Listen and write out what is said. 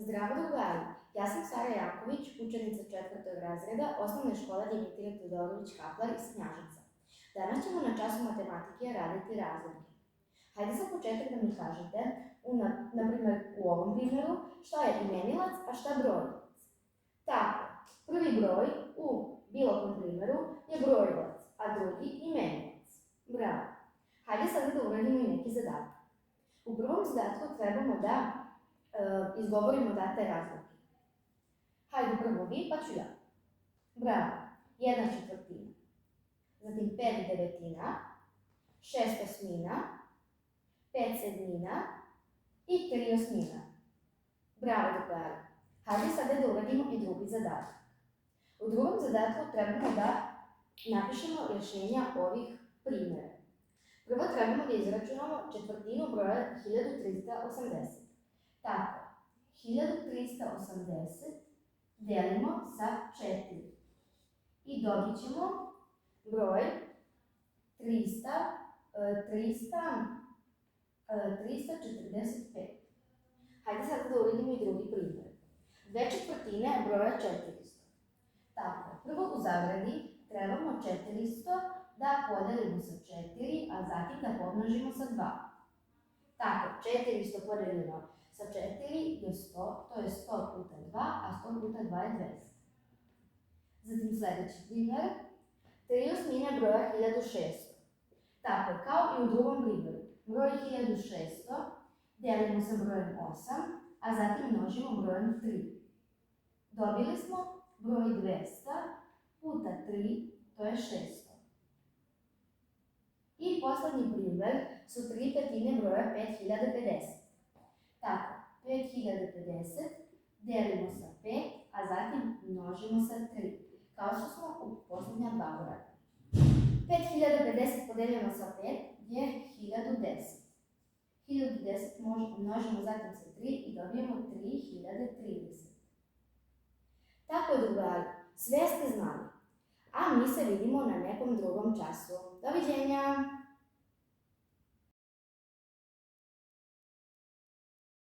Zdravo drugari, ja sam Sara Janković, učenica 4. razreda osnovne škole Dimitrija Todorović Kaplar iz Knjaževca. Danas ćemo na času matematike raditi razlike. Hajde za početak da mi kažete, na primjer u ovom primjeru, šta je imenilac, a šta brojilac. Tako, prvi broj u bilo kom primjeru je brojilac, a drugi imenilac. Bravo. Hajde sada da uradimo i neki zadatak. U prvom zadatku trebamo da izgovorimo date razlike. Hajde prvo vi, pa ću ja. Bravo. 1/4, zatim 5/9, 6/8, 5/7 i 3/8. Bravo, drugari. Hajde sada da uradimo i drugi zadatak. U drugom zadatku trebamo da napišemo rješenja ovih primjera. Prvo trebamo da izračunamo četvrtinu broja 1380. Tako, 1380 delimo sa 4 i dobit ćemo broj 345. Hajde sada da uradimo i drugi primjer. 2/4 broja 400. Tako, prvo u zagradi trebamo 400 da podelimo sa 4, a zatim da pomnožimo sa 2. Tako, 400 podeljeno sa 4 je 100, to je 100 puta 2, a 100 puta 2 je 200. Zatim sledeći primjer, 3/8 broja 1600. Tako, kao i u drugom primjeru, broj 1600 delimo sa brojem 8, a zatim množimo brojem 3. Dobili smo broj 200 puta 3, to je 600. I poslednji primjer su 3/5 broja 5050. Tako, 5050 delimo sa 5, a zatim množimo sa 3, kao što smo u poslednja dva broja. 5050 podeljeno sa 5 je 1010. 1010 množimo zatim sa 3 i dobijemo 3030. Tako je, drugari, sve ste znali, a mi se vidimo na nekom drugom času. Doviđenja!